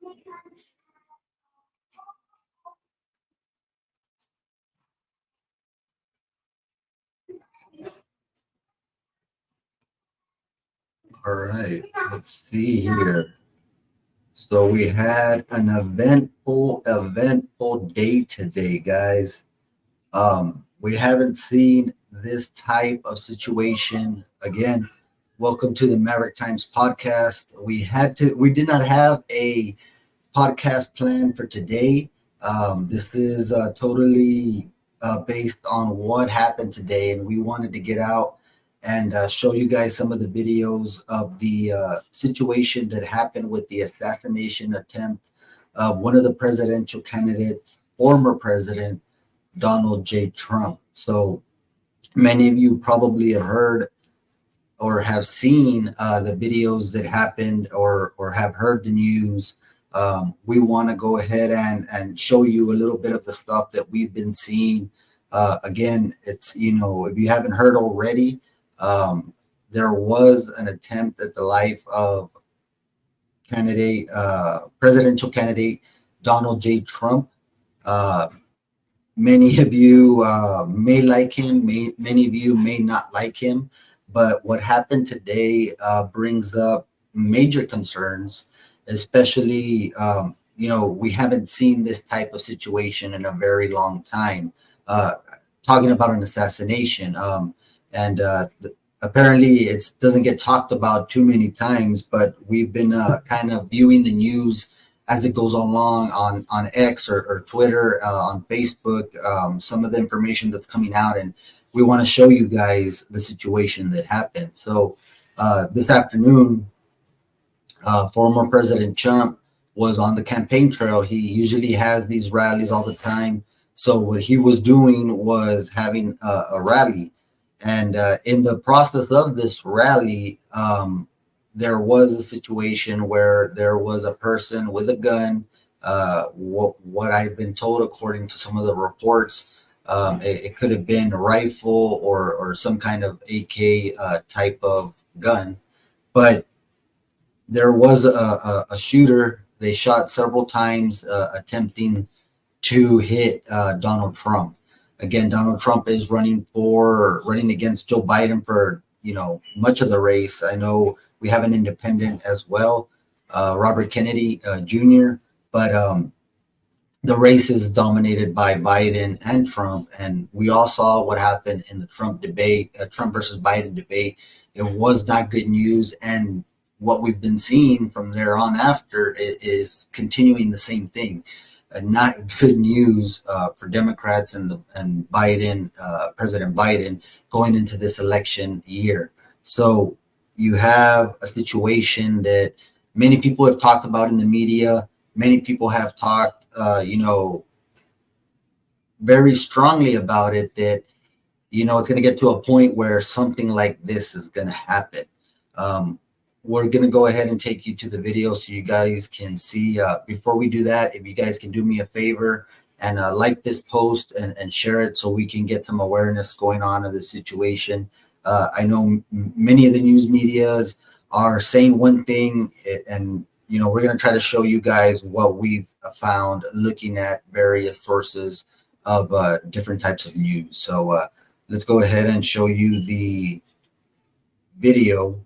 All right, let's see here. So we had an eventful day today, guys. We haven't seen this type of situation again. Welcome to the Maverick Times podcast. We did not have a podcast plan for today. This is totally based on what happened today, and we wanted to get out and show you guys some of the videos of the situation that happened with the assassination attempt of one of the presidential candidates, former President Donald J. Trump. So many of you probably have heard or have seen the videos that happened or have heard the news. We want to go ahead and show you a little bit of the stuff that we've been seeing. Again, it's, if you haven't heard already, there was an attempt at the life of presidential candidate Donald J. Trump. Many of you may like him, many of you may not like him, but what happened today brings up major concerns, especially, we haven't seen this type of situation in a very long time. Talking about an assassination, and apparently it doesn't get talked about too many times, but we've been kind of viewing the news as it goes along on X or Twitter, on Facebook, some of the information that's coming out, and we want to show you guys the situation that happened. So this afternoon, former President Trump was on the campaign trail. He usually has these rallies all the time. So what he was doing was having a rally. And in the process of this rally, there was a situation where there was a person with a gun. What I've been told, according to some of the reports, it could have been a rifle or some kind of AK type of gun. But there was a shooter. They shot several times, attempting to hit Donald Trump. Again, Donald Trump is running against Joe Biden for much of the race. I know we have an independent as well, Robert Kennedy Jr., but the race is dominated by Biden and Trump. And we all saw what happened in the Trump debate, Trump versus Biden debate. It was not good news. And what we've been seeing from there on after is continuing the same thing. Not good news for Democrats and Biden, President Biden, going into this election year. So you have a situation that many people have talked about in the media. Many people have talked, very strongly about it, that, it's going to get to a point where something like this is going to happen. We're going to go ahead and take you to the video so you guys can see. Before we do that, if you guys can do me a favor and like this post and share it so we can get some awareness going on of the situation. I know many of the news medias are saying one thing, and we're going to try to show you guys what we've found looking at various sources of different types of news. So let's go ahead and show you the video.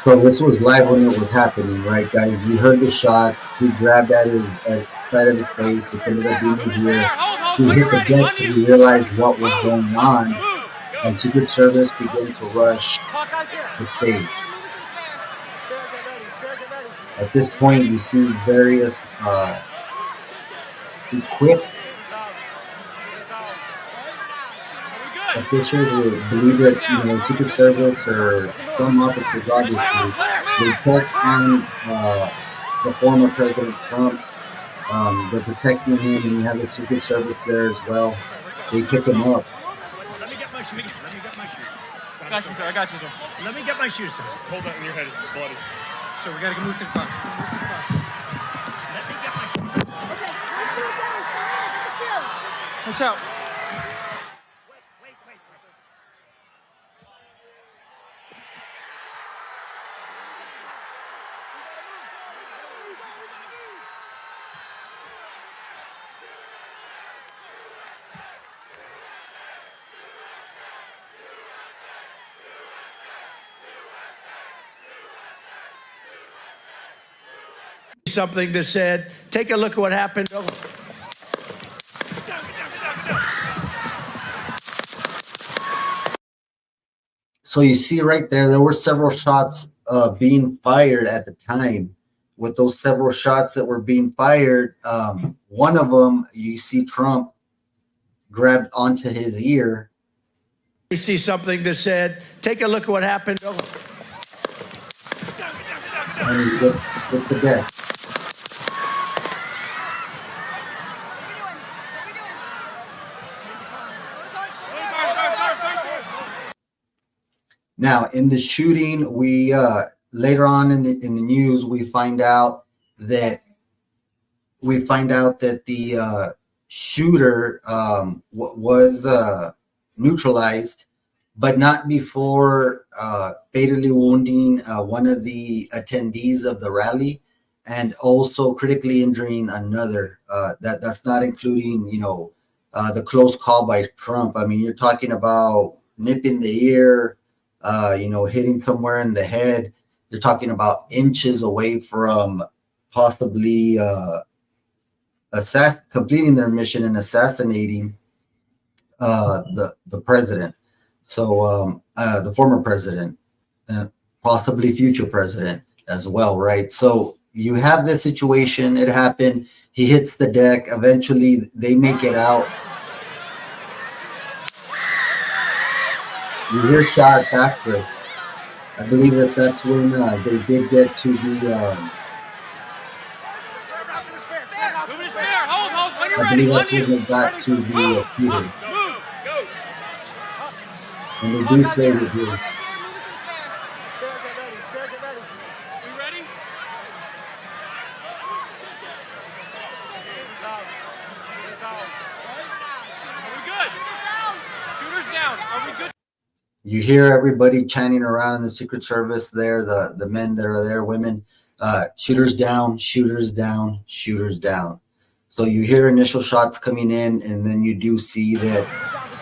So this was live when it was happening, right, guys? You heard the shots. He grabbed at his side of his face, which ended up being his ear. He hit the deck because he realized what was going on, and Secret Service began to rush the stage. At this point, you see various equipped officials will believe that Secret Service or some officers, obviously, they checked on the former President Trump. They're protecting him, and you have the Secret Service there as well. They pick him up. I got you, sir. I got you, sir. Let me get my shoes, sir. Hold that in your head. It's bloody. So we gotta move to the bus. Move to the bus. Let me get my shoes. Okay, my shoes down. My shoes. Watch out. Wait. Something that said, take a look at what happened. So you see right there were several shots being fired at the time. With those several shots that were being fired, one of them, you see Trump grabbed onto his ear. We see something that said, take a look at what happened. And he gets to death. Now, in the shooting, we later on in the news we find out that the shooter was neutralized, but not before fatally wounding one of the attendees of the rally, and also critically injuring another. That's not including the close call by Trump. I mean, you're talking about nipping the ear. Hitting somewhere in the head. You're talking about inches away from possibly completing their mission and assassinating the president. So the former president, possibly future president as well, right? So you have this situation. It happened. He hits the deck. Eventually, they make it out. You hear shots after. I believe that's when they did get to the. I believe that's when they got to the shooter. And they do say it here. You hear everybody chanting around in the Secret Service there, the men that are there, women, shooters down, shooters down, shooters down. So you hear initial shots coming in, and then you do see that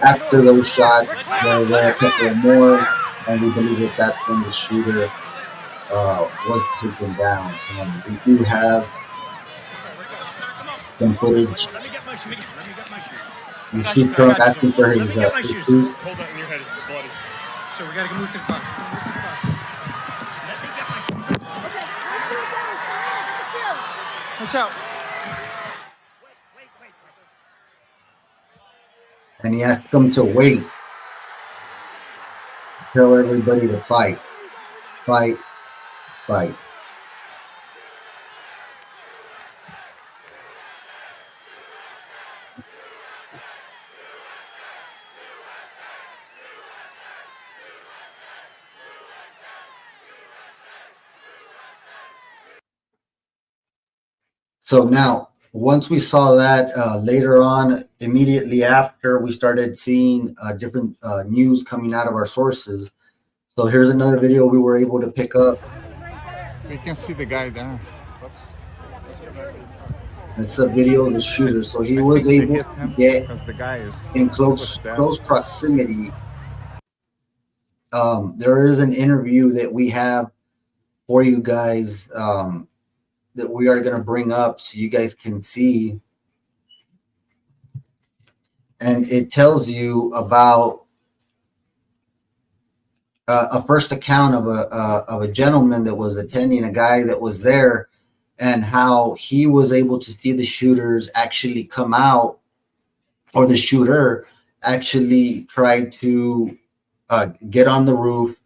after those shots, there were a couple more, and we believe that that's when the shooter was taken down. And we do have some footage. You see Trump asking for his shoes. Hold that in your head. It's bloody. So we gotta move to the bus. Move to the bus. Let me get my shoes. Okay, my shoes down. My shoes. Watch out. Wait. And he asked them to wait. Tell everybody to fight. Fight. Fight. So now, once we saw that, later on, immediately after, we started seeing different news coming out of our sources. So here's another video we were able to pick up. You can see the guy there. It's a video of the shooter. So he was able to get in close proximity. There is an interview that we have for you guys that we are going to bring up so you guys can see. And it tells you about a first account of a gentleman that was attending, a guy that was there, and how he was able to see the shooters actually come out, or the shooter actually tried to get on the roof.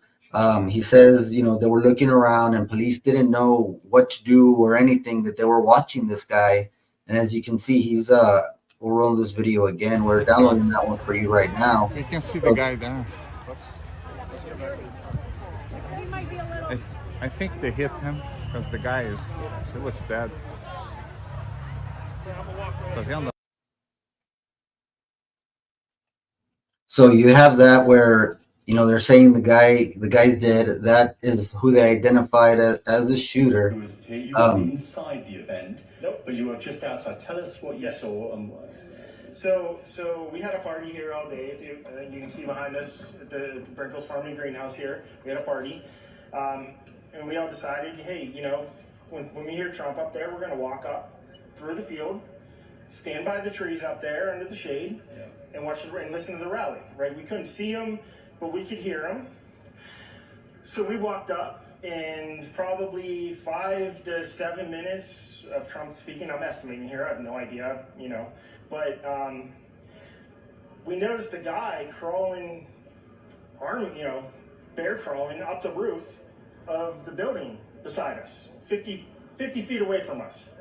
He says, they were looking around and police didn't know what to do or anything, that they were watching this guy. And as you can see, he's, we'll roll this video again. We're downloading that one for you right now. You can see the guy there. He might be a little. I think they hit him because the guy he looks dead. Tá vendo? So you have that where they're saying the guy's dead. That is who they identified as the shooter. You was here. You Um, were inside the event, Nope. but you were just outside. Tell us what you Yes. saw and So we had a party here all day. You can see behind us at the Brinkles Farming Greenhouse here. We had a party, and we all decided, hey, when we hear Trump up there, we're going to walk up through the field, stand by the trees up there under the shade, and watch and listen to the rally. Right? We couldn't see him, but we could hear him. So we walked up, and probably 5 to 7 minutes of Trump speaking. I'm estimating here. I have no idea, but we noticed a guy crawling, bear crawling up the roof of the building beside us, 50 feet away from us.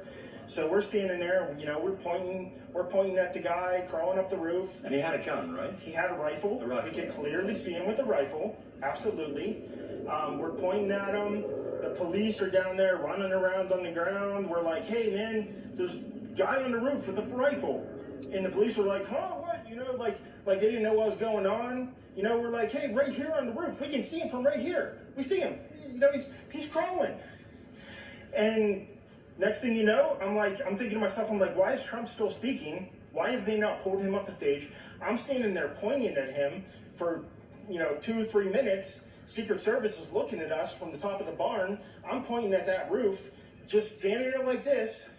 So we're standing there, and we're pointing at the guy crawling up the roof. and he had a gun, right? He had a rifle. A rifle. We could clearly see him with a rifle. Absolutely. We're pointing at him. The police are down there running around on the ground. We're like, hey, man, there's a guy on the roof with a rifle. And the police were like, huh, what? Like they didn't know what was going on. We're like, hey, right here on the roof. We can see him from right here. We see him. He's crawling. And next thing you know, I'm thinking to myself, why is Trump still speaking? Why have they not pulled him off the stage? I'm standing there pointing at him for, 2 or 3 minutes. Secret Service is looking at us from the top of the barn. I'm pointing at that roof, just standing there like this.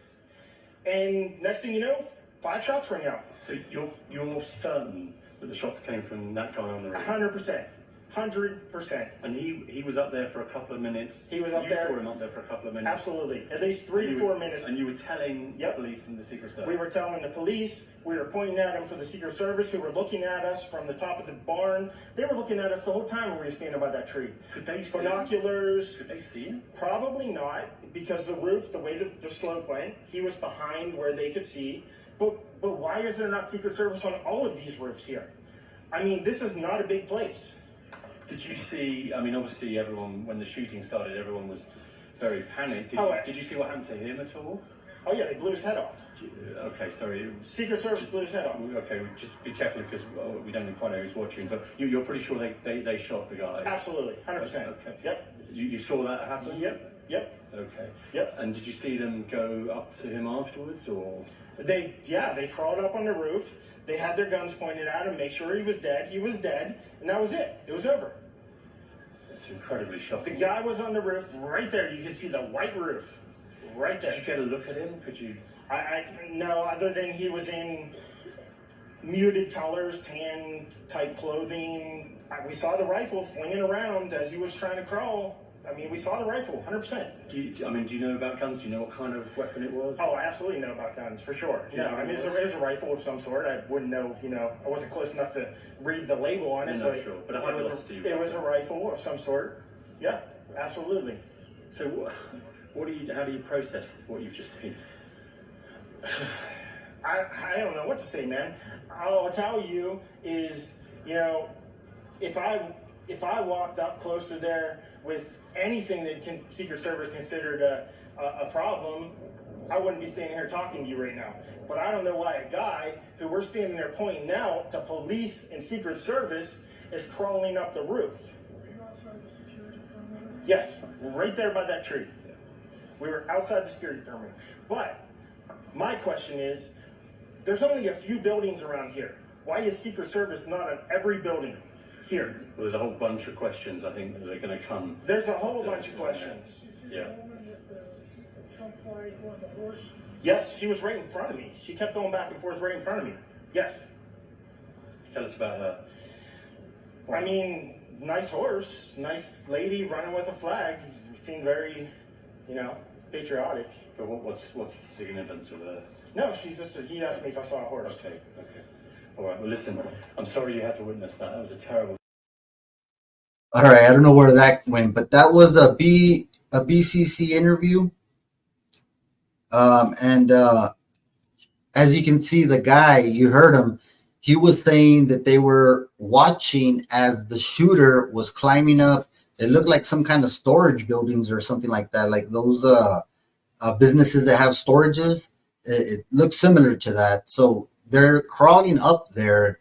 And next thing you know, 5 shots ring out. So you're certain that the shots came from that guy on the roof? 100%. 100%. And he was up there for a couple of minutes. He was up there. You saw him up there for a couple of minutes. Absolutely. At least 3 to 4 minutes. And you were telling the Yep. police and the Secret Service. We were telling the police, we were pointing at them for the Secret Service, who were looking at us from the top of the barn. They were looking at us the whole time when we were standing by that tree. Could they see him? Binoculars. Could they see him? Probably not, because the roof, the way the slope went, he was behind where they could see. But why is there not Secret Service on all of these roofs here? This is not a big place. Did you see, obviously everyone, when the shooting started, everyone was very panicked. Did you see what happened to him at all? Oh yeah, they blew his head off. Okay, sorry. Secret Service blew his head off. Okay, just be careful because we don't quite know who's watching, but you're pretty sure they shot the guy? Absolutely, 100%. Okay. Yep. You saw that happen? Yep. Okay. Yep. And did you see them go up to him afterwards, or? They crawled up on the roof. They had their guns pointed at him, make sure he was dead. He was dead, and that was it. It was over. It's incredibly shocking. The guy was on the roof right there. You could see the white roof right there. Did you get a look at him? Could you? No, other than he was in muted colors, tan type clothing. We saw the rifle flinging around as he was trying to crawl. We saw the rifle, 100%. Do you know about guns? Do you know what kind of weapon it was? Oh, I absolutely know about guns, for sure. No, it was a rifle of some sort. I wouldn't know, I wasn't close enough to read the label on it, No, sure. But it was a rifle of some sort. Yeah, absolutely. So how do you process what you've just seen? I don't know what to say, man. All I'll tell you is, if I walked up close to there with anything that Secret Service considered a problem, I wouldn't be standing here talking to you right now. But I don't know why a guy who we're standing there pointing out to police and Secret Service is crawling up the roof. Were you outside the security perimeter? Yes, right there by that tree. We were outside the security perimeter. But my question is, there's only a few buildings around here. Why is Secret Service not on every building here? Well, there's a whole bunch of questions I think that are going to come. There's a whole bunch of questions. Yeah. Trump flag on the horse. Yes, she was right in front of me. She kept going back and forth right in front of me. Yes. Tell us about her. Nice horse, nice lady running with a flag. Seemed very, patriotic. But what's the significance of her? No, he asked me if I saw a horse. Okay. All right, well, listen, I'm sorry you had to witness that. That was a terrible. All right, I don't know where that went, but that was a BCC interview. And as you can see, the guy, you heard him, he was saying that they were watching as the shooter was climbing up. It looked like some kind of storage buildings or something like that, like those businesses that have storages. It looks similar to that. So they're crawling up there.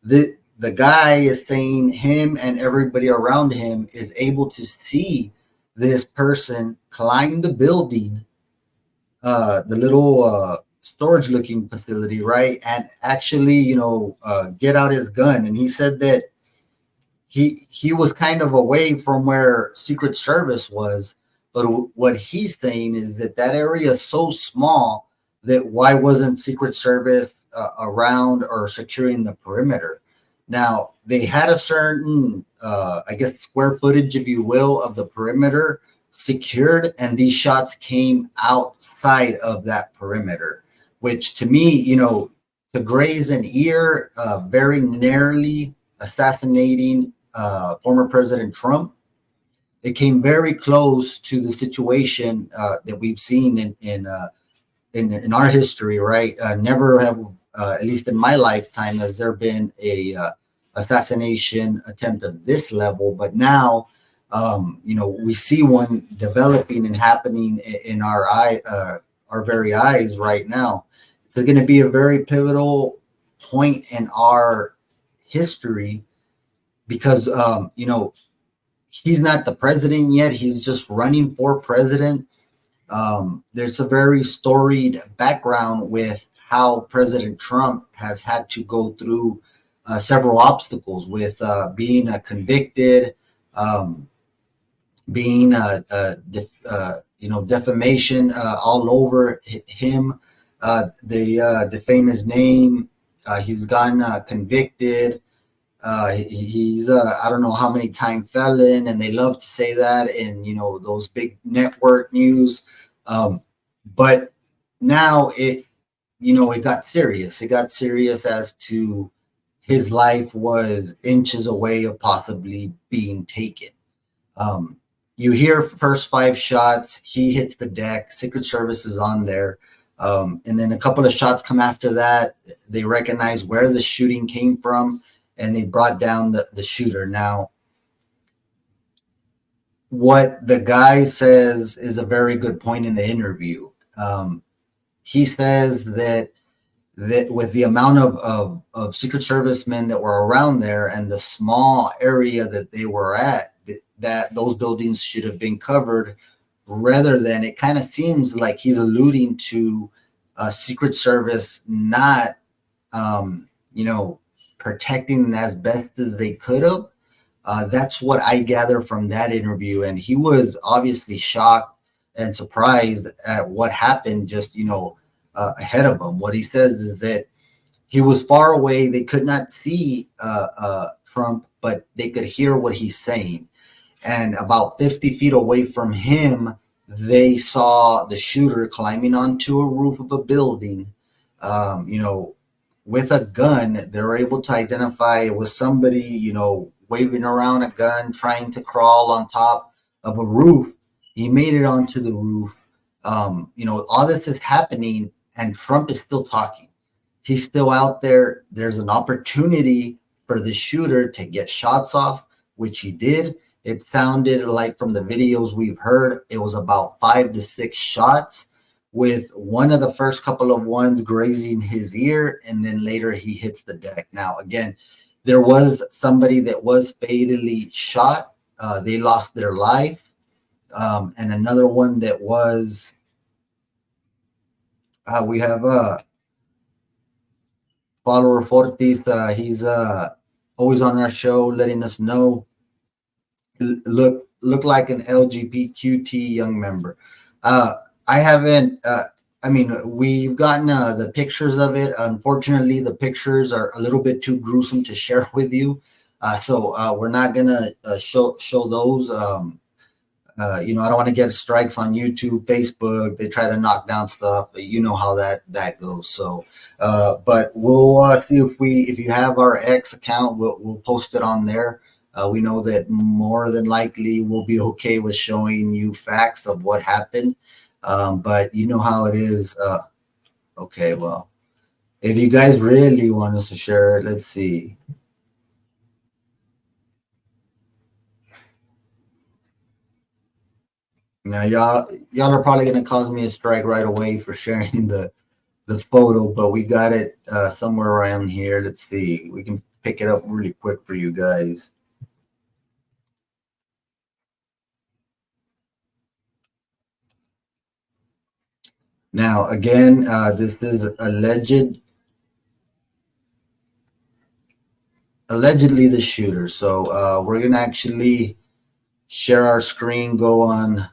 The guy is saying him and everybody around him is able to see this person climb the building, the little storage looking facility, right? And actually, get out his gun. And he said that he was kind of away from where Secret Service was, but what he's saying is that that area is so small that why wasn't Secret Service around or securing the perimeter? Now they had a certain, I guess, square footage, if you will, of the perimeter secured, and these shots came outside of that perimeter, which to me, to graze an ear, very narrowly assassinating former President Trump, it came very close to the situation that we've seen in our history, right? Never have, at least in my lifetime, has there been a assassination attempt of this level. But now, we see one developing and happening in our very eyes right now. It's going to be a very pivotal point in our history because, he's not the president yet. He's just running for president. There's a very storied background with how President Trump has had to go through several obstacles with being convicted, being defamation all over him. They defame his name. He's gotten convicted. He's I don't know how many time felon, and they love to say that in those big network news. But now it got serious. It got serious as to his life was inches away of possibly being taken. You hear first 5 shots, he hits the deck, Secret Service is on there. And then a couple of shots come after that. They recognize where the shooting came from, and they brought down the shooter. Now, what the guy says is a very good point in the interview. He says that with the amount of Secret Service men that were around there and the small area that they were at, that those buildings should have been covered, rather than, it kind of seems like he's alluding to Secret Service not, protecting as best as they could have. That's what I gather from that interview. And he was obviously shocked and surprised at what happened just, ahead of him. What he says is that he was far away. They could not see Trump, but they could hear what he's saying. And about 50 feet away from him, they saw the shooter climbing onto a roof of a building, with a gun. They were able to identify it was somebody, waving around a gun, trying to crawl on top of a roof. He made it onto the roof. All this is happening, and Trump is still talking. He's still out there. There's an opportunity for the shooter to get shots off, which he did. It sounded like, from the videos we've heard, it was about 5 to 6 shots, with one of the first couple of ones grazing his ear, and then later he hits the deck. Now, again, there was somebody that was fatally shot. They lost their life. And another one that was, we have follower Fortis. He's always on our show, letting us know. Look like an LGBTQT young member. I haven't. We've gotten the pictures of it. Unfortunately, the pictures are a little bit too gruesome to share with you, so we're not gonna show those. I don't want to get strikes on YouTube, Facebook. They try to knock down stuff. You know how that goes. So, but we'll see if you have our X account, we'll post it on there. We know that more than likely we'll be okay with showing you facts of what happened. But you know how it is. Okay, well, If you guys really want us to share it, let's see. Now, y'all are probably gonna cause me a strike right away for sharing the photo, but we got it somewhere around here. Let's see. We can pick it up really quick for you guys. Now, again, this is allegedly the shooter. So we're gonna actually share our screen, go on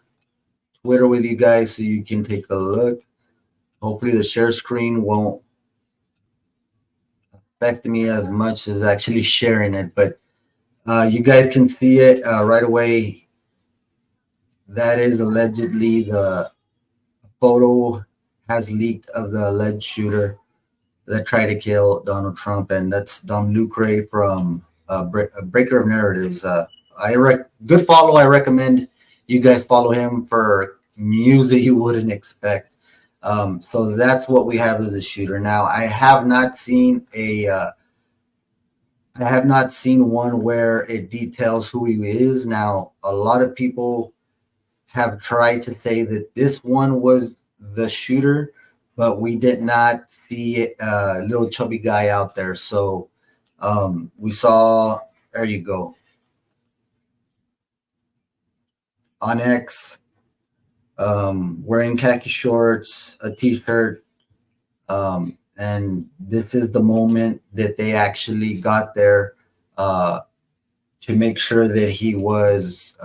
Twitter with you guys so you can take a look. Hopefully, the share screen won't affect me as much as actually sharing it, but you guys can see it right away. That is allegedly the photo has leaked of the alleged shooter that tried to kill Donald Trump, and that's Dom Lucre from Breaker of Narratives. Good follow. I recommend you guys follow him for news that you wouldn't expect. So that's what we have as a shooter. Now, I have not seen one where it details who he is. Now, a lot of people have tried to say that this one was the shooter, but we did not see a little chubby guy out there. So we saw, there you go, on X, wearing khaki shorts, a t-shirt, and this is the moment that they actually got there to make sure that he was,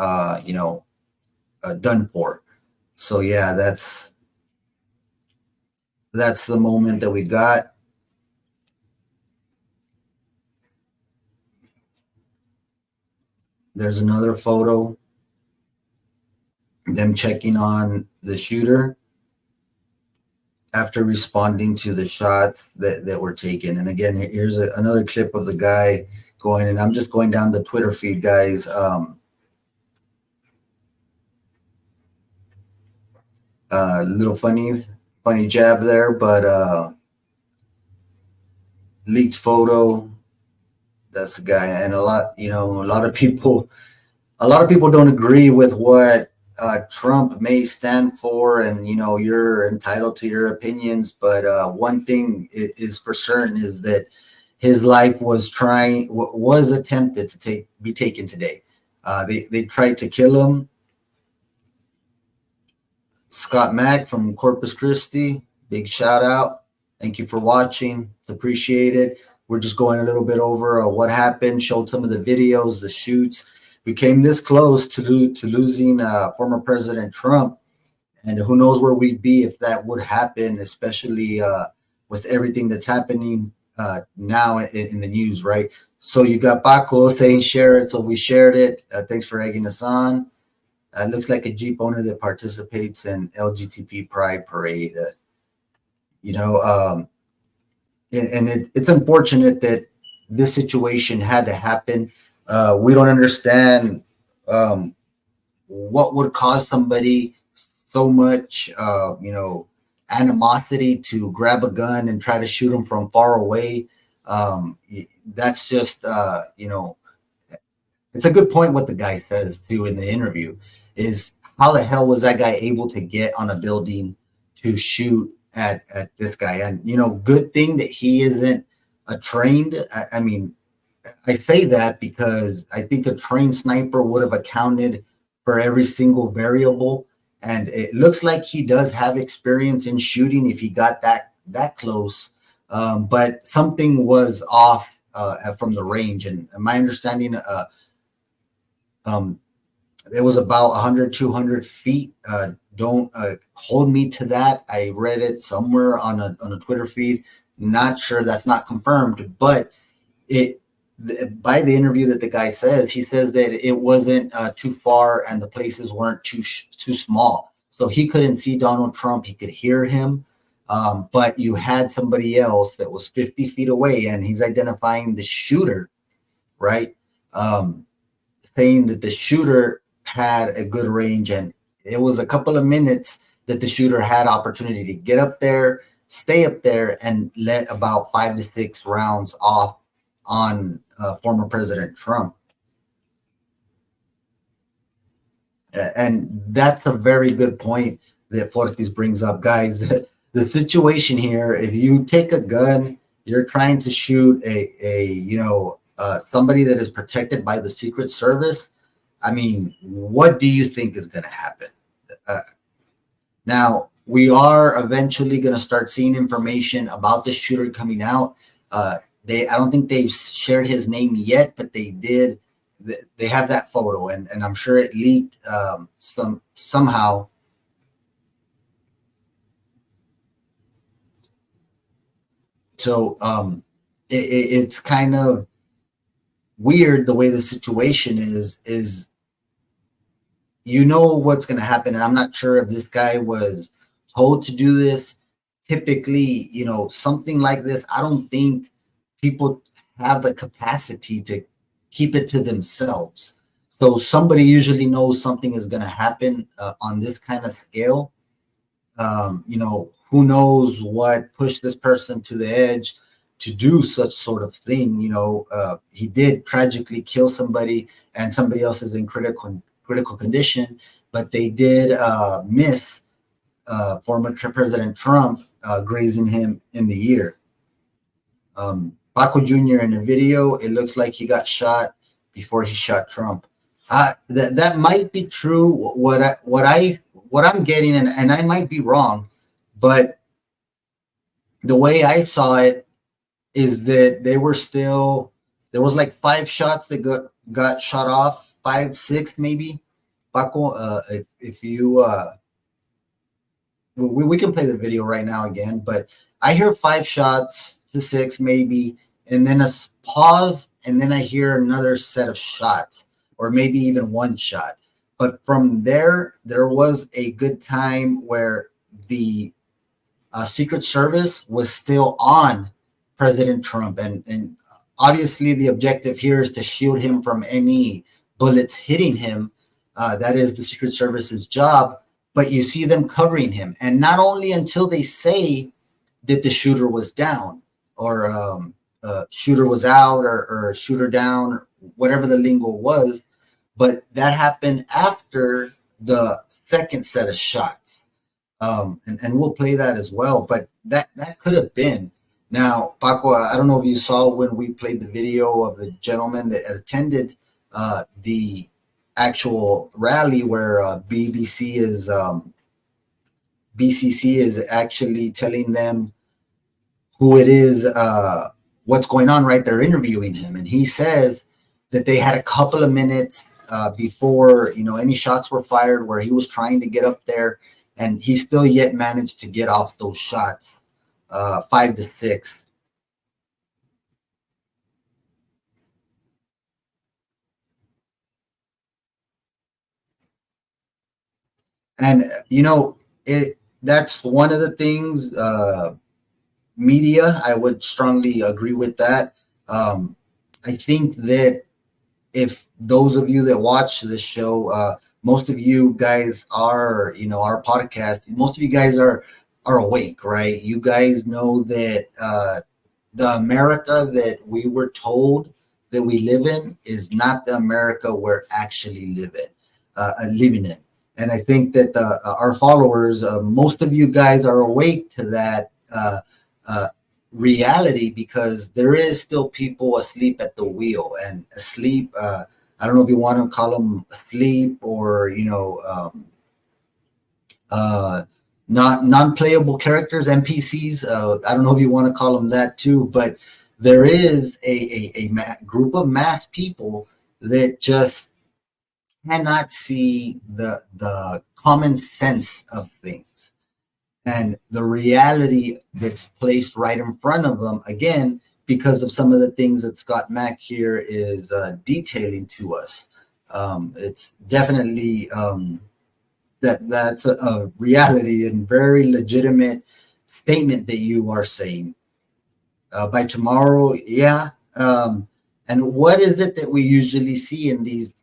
done for. So yeah, that's the moment that we got. There's another photo, them checking on the shooter after responding to the shots that were taken. And again, here's another clip of the guy going, and I'm just going down the Twitter feed, guys. Little funny jab there, but leaked photo. That's the guy, and a lot of people don't agree with what Trump may stand for, and you're entitled to your opinions. But one thing is for certain is that his life was attempted to be taken today. They tried to kill him. Scott Mack from Corpus Christi, big shout out. Thank you for watching. It's appreciated. We're just going a little bit over what happened, showed some of the videos, the shoots. We came this close to losing former President Trump, and who knows where we'd be if that would happen, especially with everything that's happening now in the news, right? So you got Paco saying share it, so we shared it. Thanks for egging us on. Looks like a Jeep owner that participates in LGTB Pride Parade. It's unfortunate that this situation had to happen. We don't understand what would cause somebody so much, animosity to grab a gun and try to shoot them from far away. That's just, it's a good point what the guy says too in the interview is how the hell was that guy able to get on a building to shoot at this guy? And good thing that he isn't a trained. I mean, I say that because I think a trained sniper would have accounted for every single variable, and it looks like he does have experience in shooting if he got that close. But something was off from the range, and my understanding, it was about 100, 200 feet. Don't hold me to that. I read it somewhere on a Twitter feed. Not sure, that's not confirmed, but by the interview that the guy says, he says that it wasn't too far and the places weren't too small. So he couldn't see Donald Trump. He could hear him. But you had somebody else that was 50 feet away, and he's identifying the shooter, right? Saying that the shooter had a good range, and it was a couple of minutes that the shooter had opportunity to get up there, stay up there and let about 5 to 6 rounds off on former President Trump. And that's a very good point that Fortis brings up, guys. The situation here, if you take a gun, you're trying to shoot somebody that is protected by the Secret Service. I mean, what do you think is going to happen? Now, we are eventually going to start seeing information about the shooter coming out. I don't think they've shared his name yet, but they did. They have that photo, and I'm sure it leaked somehow. So it's kind of weird the way the situation is you know what's going to happen, and I'm not sure if this guy was told to do this. Typically, something like this, I don't think people have the capacity to keep it to themselves. So somebody usually knows something is going to happen on this kind of scale. Who knows what pushed this person to the edge to do such sort of thing. He did tragically kill somebody, and somebody else is in critical condition, but they did miss former President Trump, grazing him in the ear. Paco Jr. in the video, it looks like he got shot before he shot Trump. That might be true. What I'm getting, and I might be wrong, but the way I saw it is that there was like 5 shots that got shot off, 5, 6 maybe. Paco, if you we can play the video right now again, but I hear 5 shots to 6 maybe, and then a pause, and then I hear another set of shots, or maybe even 1 shot. But from there was a good time where the Secret Service was still on President Trump, and obviously the objective here is to shield him from any bullets hitting him. That is the Secret Service's job. But you see them covering him, and not only until they say that the shooter was down, or shooter was out, or shooter down, or whatever the lingo was, but that happened after the second set of shots. And we'll play that as well, but that could have been. Now, Paco, I don't know if you saw when we played the video of the gentleman that attended the actual rally where BCC is actually telling them who it is, what's going on, right? They're interviewing him, and he says that they had a couple of minutes before any shots were fired where he was trying to get up there, and he still yet managed to get off those shots, 5 to 6. And that's one of the things, media, I would strongly agree with that. I think that if those of you that watch this show, most of you guys are, our podcast, most of you guys are awake, right? You guys know that the America that we were told that we live in is not the America we're actually living in. And I think that our followers, most of you guys are awake to that reality, because there is still people asleep at the wheel, and asleep. I don't know if you want to call them asleep, or not non-playable characters, NPCs. I don't know if you want to call them that too, but there is a group of mass people that just cannot see the common sense of things and the reality that's placed right in front of them, again, because of some of the things that Scott Mack here is detailing to us. It's definitely that's a reality and very legitimate statement that you are saying. By tomorrow, yeah. And what is it that we usually see in these?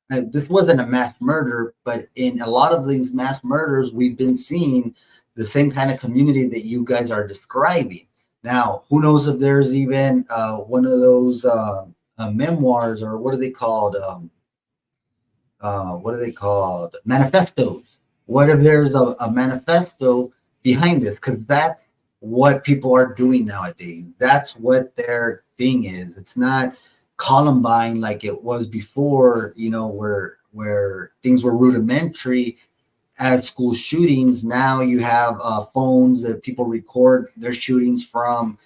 This wasn't a mass murder, but in a lot of these mass murders, we've been seeing the same kind of community that you guys are describing. Now, who knows if there's even one of those memoirs, or what are they called? What are they called? Manifestos. What if there's a manifesto behind this? Because that's what people are doing nowadays. That's what their thing is. It's not Columbine like it was before, where things were rudimentary at school shootings. Now you have phones that people record their shootings from.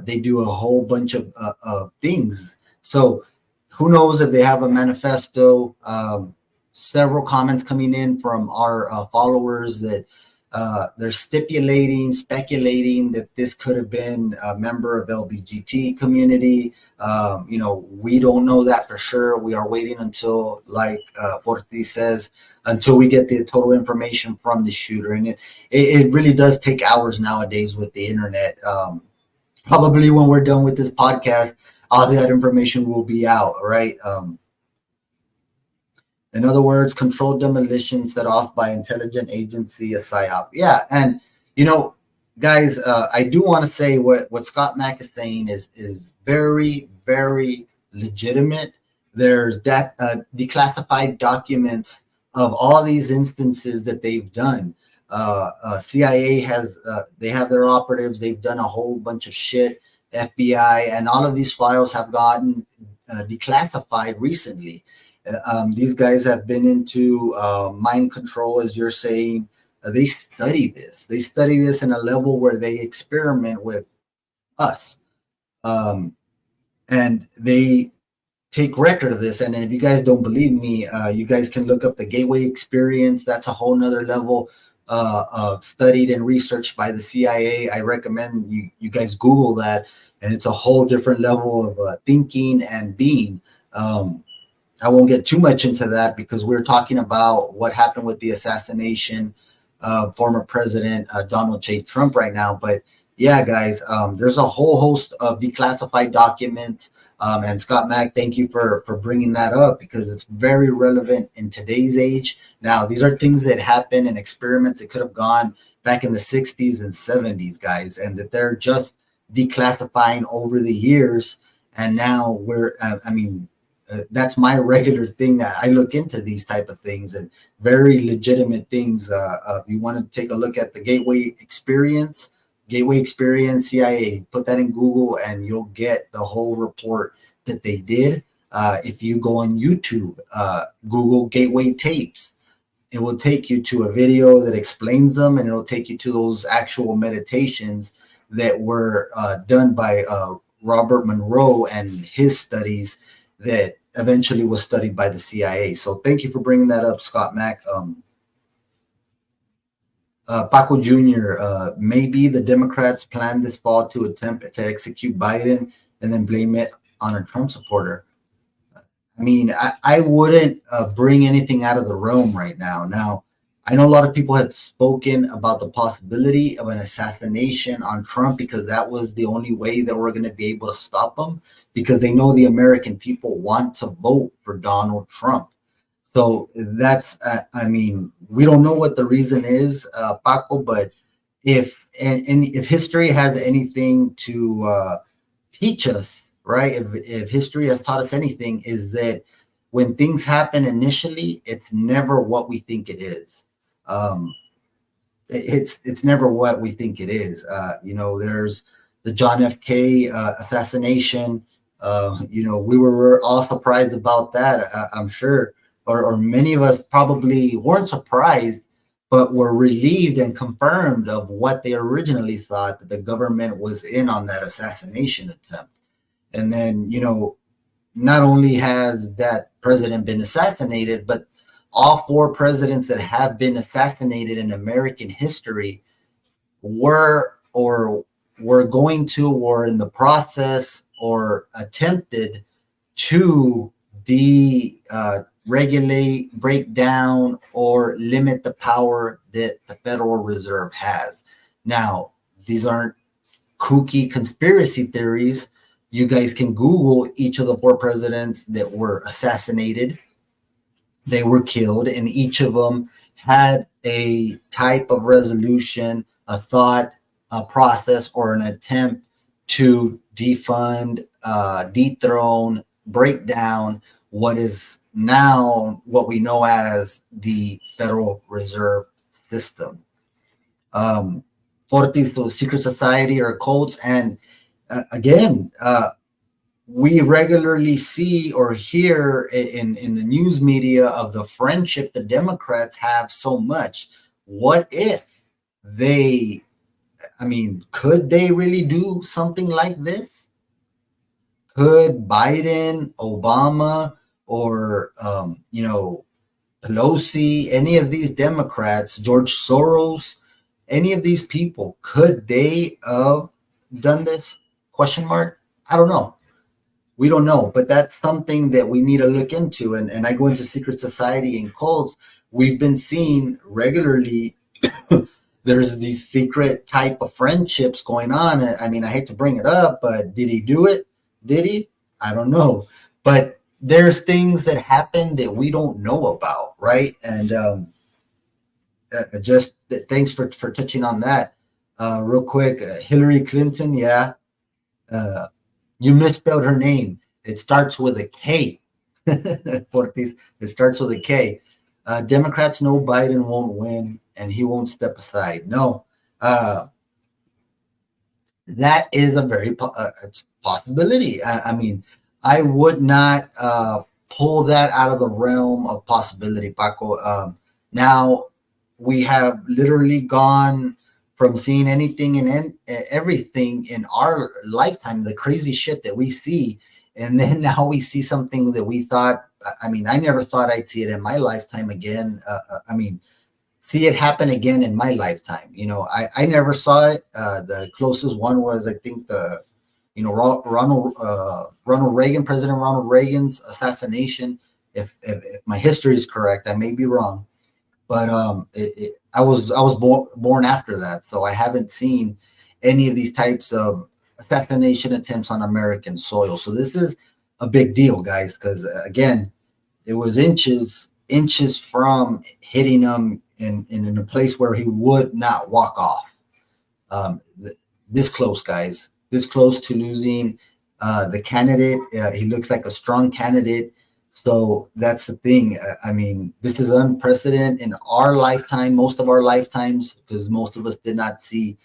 They do a whole bunch of things. So who knows if they have a manifesto? Several comments coming in from our followers that they're speculating that this could have been a member of LBGT community. We don't know that for sure. We are waiting until, like Forti says, until we get the total information from the shooter. And it really does take hours nowadays with the internet. Probably when we're done with this podcast, all that information will be out, right? In other words, controlled demolition set off by intelligence agency, a psyop. Yeah, and guys, I do want to say what Scott Mack is saying is very, very legitimate. There's declassified documents of all these instances that they've done. CIA has they have their operatives. They've done a whole bunch of shit. FBI, and all of these files have gotten declassified recently. These guys have been into mind control, as you're saying. They study this. They study this in a level where they experiment with us, and they take record of this. And if you guys don't believe me, you guys can look up the Gateway Experience. That's a whole nother level studied and researched by the CIA. I recommend you guys Google that, and it's a whole different level of thinking and being. I won't get too much into that because we're talking about what happened with the assassination of former President Donald J. Trump right now. But yeah, guys, there's a whole host of declassified documents. And Scott Mack, thank you for bringing that up because it's very relevant in today's age. Now, these are things that happen and experiments that could have gone back in the 60s and 70s, guys, and that they're just declassifying over the years. And now that's my regular thing. I look into these type of things and very legitimate things. If you want to take a look at the Gateway Experience, CIA, put that in Google and you'll get the whole report that they did. If you go on YouTube, Google Gateway tapes, it will take you to a video that explains them, and it'll take you to those actual meditations that were done by Robert Monroe and his studies that eventually was studied by the CIA. So thank you for bringing that up, Scott Mack. Paco Jr., maybe the Democrats planned this fall to attempt to execute Biden and then blame it on a Trump supporter. I mean, I wouldn't bring anything out of the realm right now. Now, I know a lot of people have spoken about the possibility of an assassination on Trump because that was the only way that we're going to be able to stop him, because they know the American people want to vote for Donald Trump. So that's, we don't know what the reason is, Paco, but if history has anything to teach us, right? If history has taught us anything, is that when things happen initially, it's never what we think it is. It's never what we think it is. There's the John F. K. Assassination. We were all surprised about that. I'm sure, or many of us probably weren't surprised, but were relieved and confirmed of what they originally thought, that the government was in on that assassination attempt. And then, not only has that president been assassinated, but all four presidents that have been assassinated in American history were going to, or in the process, or attempted to deregulate, break down, or limit the power that the Federal Reserve has. Now, these aren't kooky conspiracy theories. You guys can Google each of the four presidents that were assassinated. They were killed, and each of them had a type of resolution, a thought, a process, or an attempt to defund, dethrone, break down what is now what we know as the Federal Reserve System. Um, Fortis, so secret society or cults, and again, we regularly see or hear in the news media of the friendship the Democrats have so much. What if they, I mean, could they really do something like this? Could Biden, Obama, or, Pelosi, any of these Democrats, George Soros, any of these people, could they have done this? Question mark. I don't know. We don't know, but that's something that we need to look into. And I go into secret society and cults. We've been seeing regularly there's these secret type of friendships going on. I mean, I hate to bring it up, but did he do it? Did he? I don't know. But there's things that happen that we don't know about, right? And thanks for touching on that. Real quick, Hillary Clinton, yeah, you misspelled her name. It starts with a K. Ortiz. It starts with a K. Democrats know Biden won't win and he won't step aside. No, that is a very it's a possibility. I mean, I would not pull that out of the realm of possibility, Paco. Now we have literally gone from seeing anything and everything in our lifetime, the crazy shit that we see, and then now we see something that we thought. I mean, I never thought I'd see it in my lifetime again. I mean, see it happen again in my lifetime. I never saw it. The closest one was, I think, Ronald Reagan, President Ronald Reagan's assassination. If my history is correct, I may be wrong, but I was born after that, so I haven't seen any of these types of assassination attempts on American soil. So this is a big deal, guys, because again, it was inches from hitting him in a place where he would not walk off. This close, guys, this close to losing the candidate. He looks like a strong candidate. So that's the thing. I mean, this is unprecedented in our lifetime, most of our lifetimes, because most of us did not see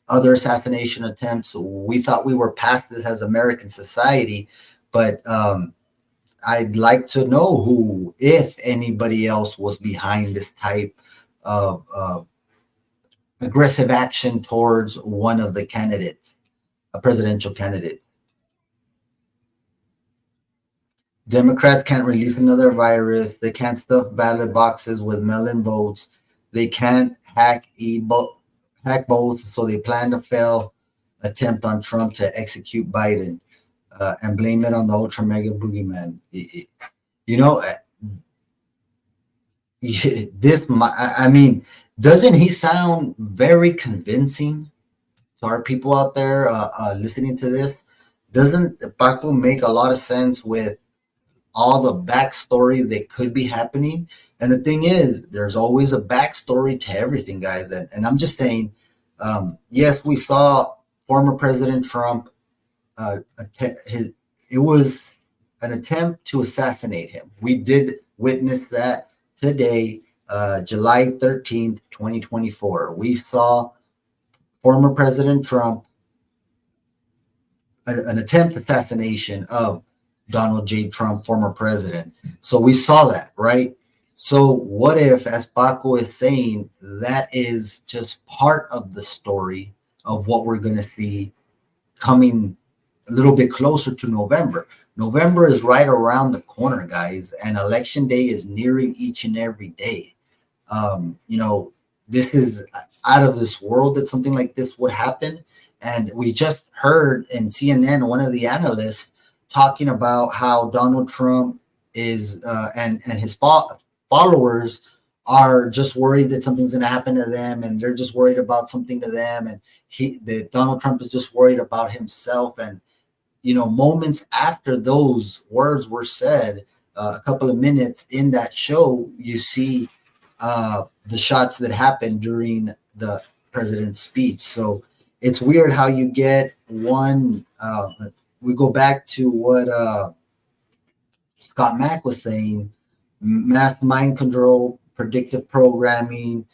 other assassination attempts. We thought we were past this as American society, but I'd like to know who, if anybody else, was behind this type of aggressive action towards one of the candidates, a presidential candidate. Democrats can't release another virus. They can't stuff ballot boxes with mail-in votes. They can't hack both. So they plan to fail attempt on Trump to execute Biden and blame it on the ultra mega boogeyman. I mean, doesn't he sound very convincing to our people out there listening to this? Doesn't Paco make a lot of sense with all the backstory that could be happening? And the thing is, there's always a backstory to everything, guys. And I'm just saying, yes, we saw former President Trump. It was an attempt to assassinate him. We did witness that today, July 13th, 2024. We saw former President Trump, an attempt assassination of Donald J. Trump, former president. So we saw that, right? So what if, as Paco is saying, that is just part of the story of what we're going to see coming a little bit closer to November? November is right around the corner, guys, and election day is nearing each and every day. This is out of this world that something like this would happen. And we just heard in CNN, one of the analysts talking about how Donald Trump is and his followers are just worried that something's going to happen to them, and they're just worried about something to them, and that Donald Trump is just worried about himself. And moments after those words were said, a couple of minutes in that show, you see the shots that happened during the president's speech. So it's weird how you get one. We go back to what Scott Mack was saying: mass mind control, predictive programming.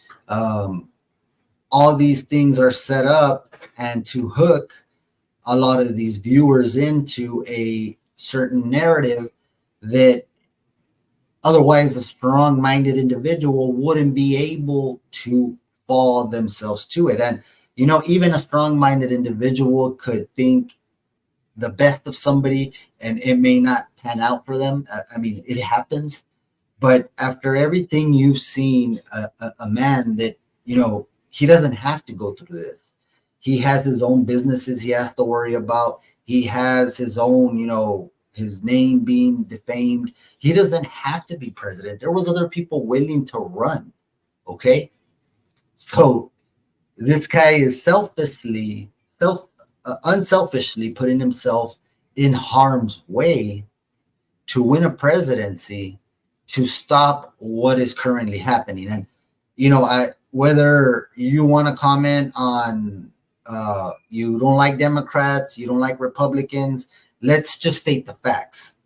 All these things are set up and to hook a lot of these viewers into a certain narrative that otherwise a strong-minded individual wouldn't be able to fall themselves to it. And even a strong-minded individual could think the best of somebody and it may not pan out for them. I mean, it happens. But after everything you've seen, a man that he doesn't have to go through this. He has his own businesses he has to worry about. He has his own, his name being defamed. He doesn't have to be president. There was other people willing to run. Okay. So this guy is unselfishly putting himself in harm's way to win a presidency, to stop what is currently happening. And, whether you want to comment on, you don't like Democrats, you don't like Republicans, let's just state the facts.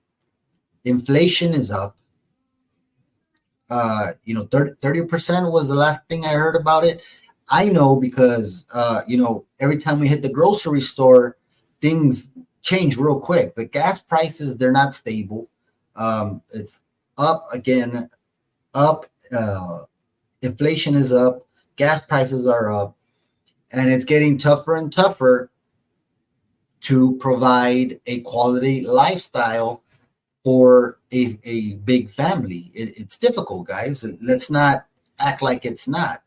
Inflation is up. 30% was the last thing I heard about it. I know because, every time we hit the grocery store, things change real quick. The gas prices, they're not stable. It's up again, up. Inflation is up. Gas prices are up. And it's getting tougher and tougher to provide a quality lifestyle for a big family. It's difficult, guys. Let's not act like it's not.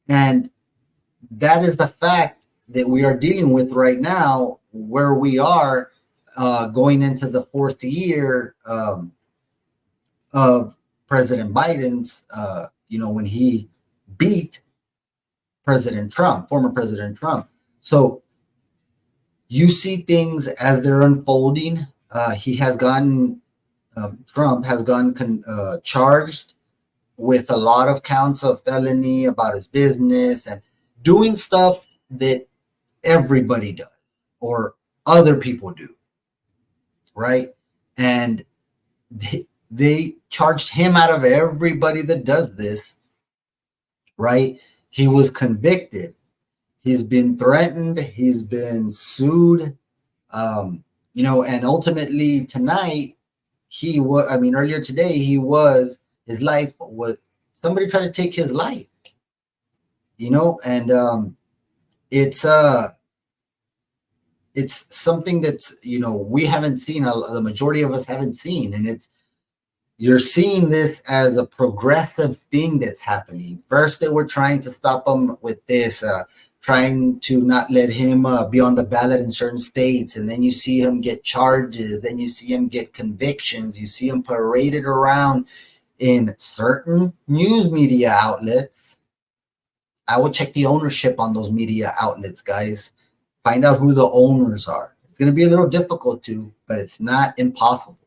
And that is the fact that we are dealing with right now, where we are going into the fourth year of President Biden's, when he beat former President Trump. So you see things as they're unfolding. Trump has gotten charged with a lot of counts of felony about his business and doing stuff that everybody does or other people do, right? And they charged him out of everybody that does this, right? He was convicted. He's been threatened. He's been sued. And ultimately tonight, earlier today, his life was, somebody tried to take his life, and it's something that's, we haven't seen, the majority of us haven't seen. And you're seeing this as a progressive thing that's happening. First, they were trying to stop him with this, trying to not let him be on the ballot in certain states. And then you see him get charges. Then you see him get convictions. You see him paraded around in certain news media outlets. I would check the ownership on those media outlets, guys. Find out who the owners are. It's going to be a little difficult to, but it's not impossible.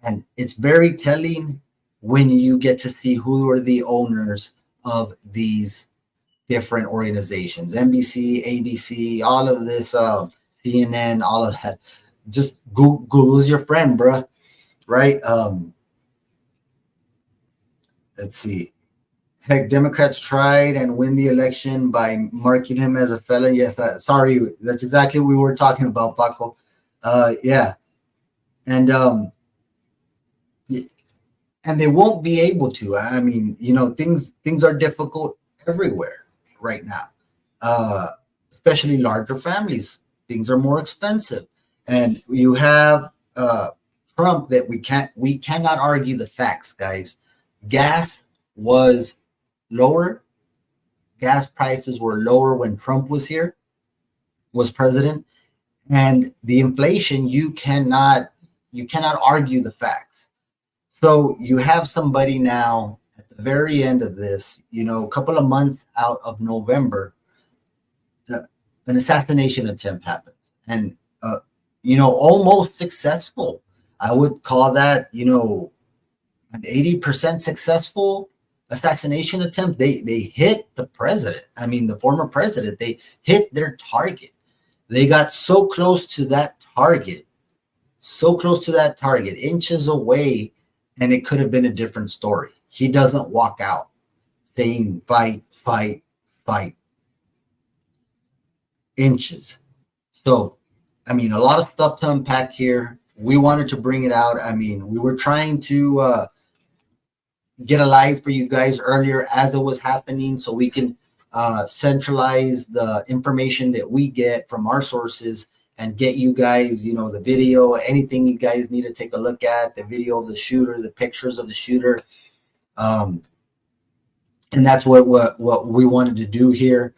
And it's very telling when you get to see who are the owners of these different organizations. NBC, ABC, all of this, CNN, all of that. Just Google's your friend, bruh. Right? Let's see. Heck, Democrats tried and win the election by marking him as a felon. Yes, sorry, that's exactly what we were talking about, Paco. Yeah. And they won't be able to. I mean, things are difficult everywhere right now, especially larger families. Things are more expensive, and you have Trump that we cannot argue the facts, guys. Gas was lower. Gas prices were lower when Trump was president, and the inflation, you cannot argue the facts. So you have somebody now at the very end of this, a couple of months out of November, an assassination attempt happens, and almost successful. I would call that an 80% successful assassination attempt. They hit the president. I mean, the former president. They hit their target. They got so close to that target, inches away, and it could have been a different story. He doesn't walk out saying fight, fight, fight. Inches. So, I mean, a lot of stuff to unpack here. We wanted to bring it out. I mean, we were trying to get a live for you guys earlier as it was happening so we can centralize the information that we get from our sources and get you guys, the video, anything you guys need to take a look at, the video of the shooter, the pictures of the shooter. And that's what we wanted to do here.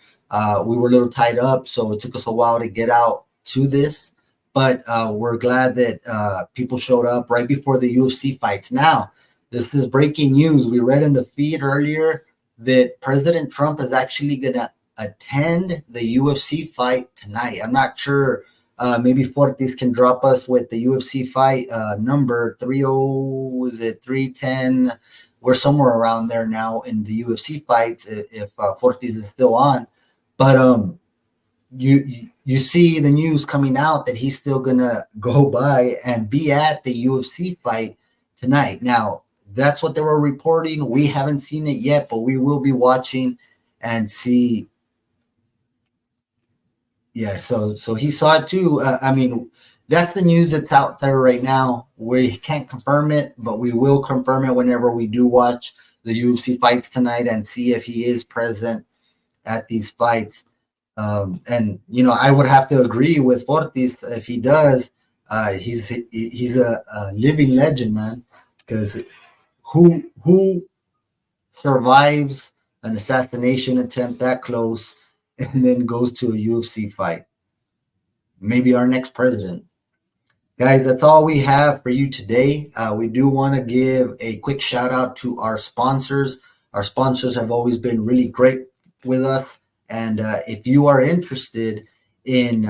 We were a little tied up, so it took us a while to get out to this. But we're glad that people showed up right before the UFC fights. Now, this is breaking news. We read in the feed earlier that President Trump is actually going to attend the UFC fight tonight. I'm not sure. Maybe Fortis can drop us with the UFC fight number 30. Is it 310? We're somewhere around there now in the UFC fights if Fortis is still on. But you see the news coming out that he's still going to go by and be at the UFC fight tonight. Now, that's what they were reporting. We haven't seen it yet, but we will be watching and see. Yeah, so he saw it too. I mean, that's the news that's out there right now. We can't confirm it, but we will confirm it whenever we do watch the UFC fights tonight and see if he is present at these fights. And I would have to agree with Fortis if he does. He's a living legend, man. Because who survives an assassination attempt that close and then goes to a UFC fight? Maybe our next president. Guys, that's all we have for you today. We do want to give a quick shout out to our sponsors. Our sponsors have always been really great with us. And if you are interested in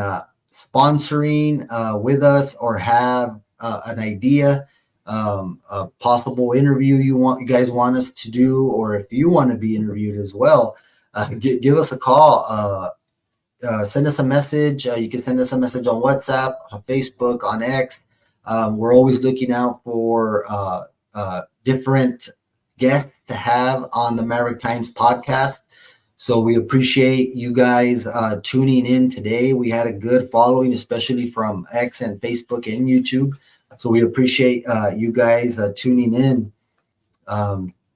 sponsoring with us or have an idea, a possible interview you guys want us to do, or if you want to be interviewed as well, give us a call. Send us a message. You can send us a message on WhatsApp, on Facebook, on X. We're always looking out for different guests to have on the Maverick Times podcast. So we appreciate you guys tuning in today. We had a good following, especially from X and Facebook and YouTube. So we appreciate you guys tuning in.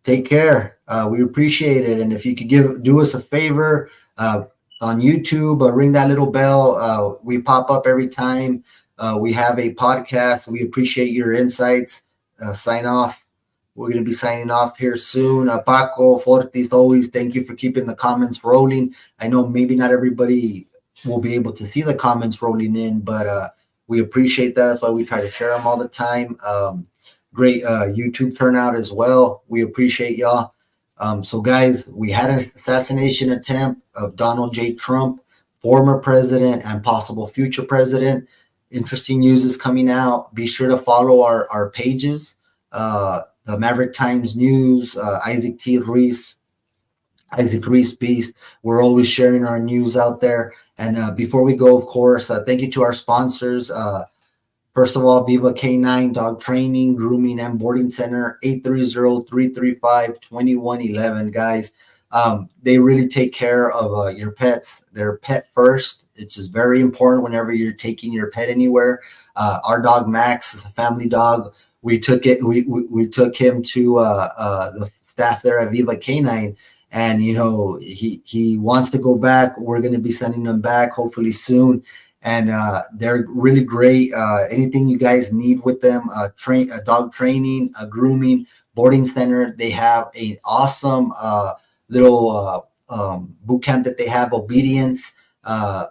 Take care. We appreciate it. And if you could do us a favor on YouTube, ring that little bell. We pop up every time we have a podcast. We appreciate your insights. Sign off. We're going to be signing off here soon. Paco, Fortis, always thank you for keeping the comments rolling. I know maybe not everybody will be able to see the comments rolling in, but we appreciate that. That's why we try to share them all the time. Great YouTube turnout as well. We appreciate y'all. So, guys, we had an assassination attempt of Donald J. Trump, former president and possible future president. Interesting news is coming out. Be sure to follow our pages. The Maverick Times News, Isaac Reese Beast. We're always sharing our news out there. And before we go, of course, thank you to our sponsors. First of all, Viva K9 Dog Training, Grooming, and Boarding Center, 830-335-2111. Guys, they really take care of your pets. They're pet first. It's just very important whenever you're taking your pet anywhere. Our dog Max is a family dog. We took him to the staff there at Viva K9, and he wants to go back. We're going to be sending him back hopefully soon, and they're really great. Anything you guys need with them, dog training, grooming, boarding center. They have an awesome little boot camp that they have, obedience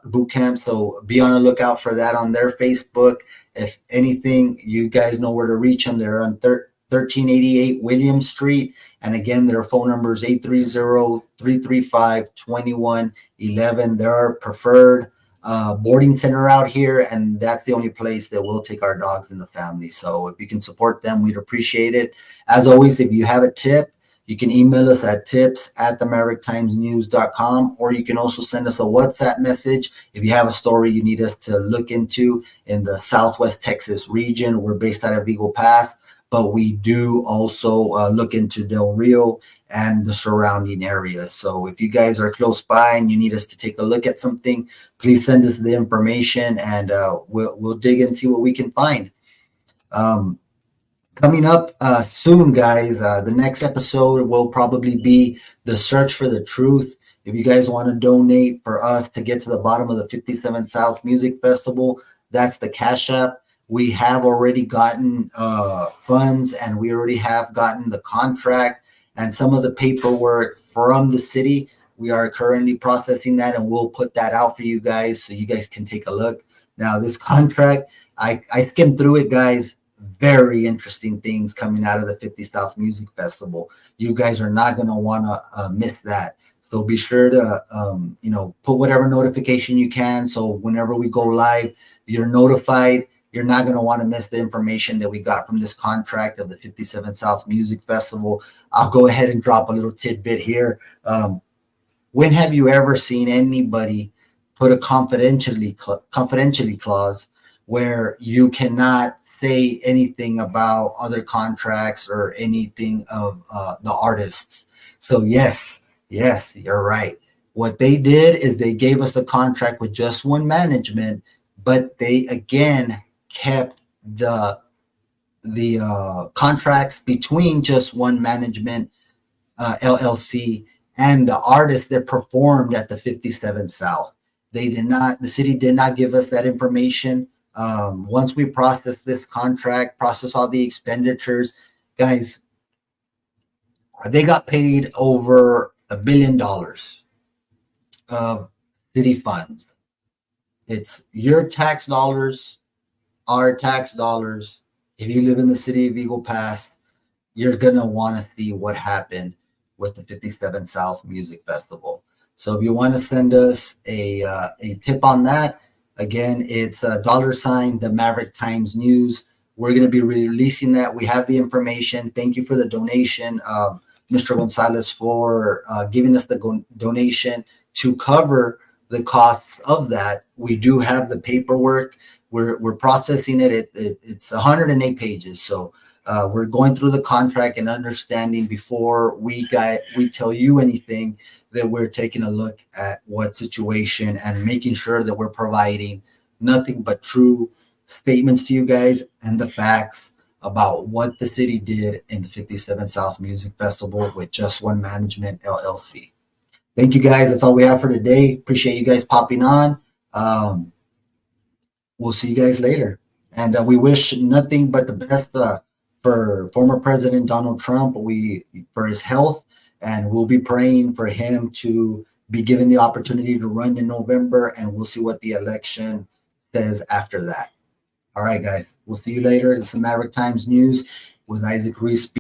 boot camp. So be on the lookout for that on their Facebook. If anything, you guys know where to reach them. They're on 1388 William Street. And again, their phone number is 830-335-2111. They're our preferred boarding center out here. And that's the only place that will take our dogs in the family. So if you can support them, we'd appreciate it. As always, if you have a tip, You can email us at tips@themavericktimesnews.com, or you can also send us a WhatsApp message if you have a story you need us to look into in the Southwest Texas region. We're based out of Eagle Pass, but we do also look into Del Rio and the surrounding area. So if you guys are close by and you need us to take a look at something, please send us the information, and we'll dig and see what we can find. Um, Coming up soon, guys, the next episode will probably be the search for the truth. If you guys want to donate for us to get to the bottom of the 57 South Music Festival, that's the Cash App. We have already gotten funds, and we already have gotten the contract and some of the paperwork from the city. We are currently processing that, and we'll put that out for you guys so you guys can take a look. Now, this contract, I skimmed through it, guys. Very interesting things coming out of the 50 South Music Festival. You guys are not going to want to miss that. So be sure to, put whatever notification you can. So whenever we go live, you're notified. You're not going to want to miss the information that we got from this contract of the 57 South Music Festival. I'll go ahead and drop a little tidbit here. When have you ever seen anybody put a confidentially clause where you cannot say anything about other contracts or anything of the artists? So yes, you're right. What they did is they gave us a contract with just one management, but they again kept the contracts between just one management LLC and the artists that performed at the 57 South. The city did not give us that information. Once we process this contract, process all the expenditures, guys, they got paid over $1 billion of city funds. It's your tax dollars, our tax dollars. If you live in the city of Eagle Pass, you're going to want to see what happened with the 57 South Music Festival. So if you want to send us a tip on that, again, it's $ the Maverick Times News. We're going to be releasing that. We have the information. Thank you for the donation, Mr. Gonzalez, for giving us the donation to cover the costs of that. We do have the paperwork. We're processing it. It's 108 pages. So we're going through the contract and understanding before we tell you anything, that we're taking a look at what situation and making sure that we're providing nothing but true statements to you guys and the facts about what the city did in the 57 South Music Festival with just one management LLC. Thank you, guys. That's all we have for today. Appreciate you guys popping on. We'll see you guys later. And we wish nothing but the best for former President Donald Trump, for his health, and we'll be praying for him to be given the opportunity to run in November, and we'll see what the election says after that. All right, guys. We'll see you later. It's the Maverick Times News with Isaac Ruiz.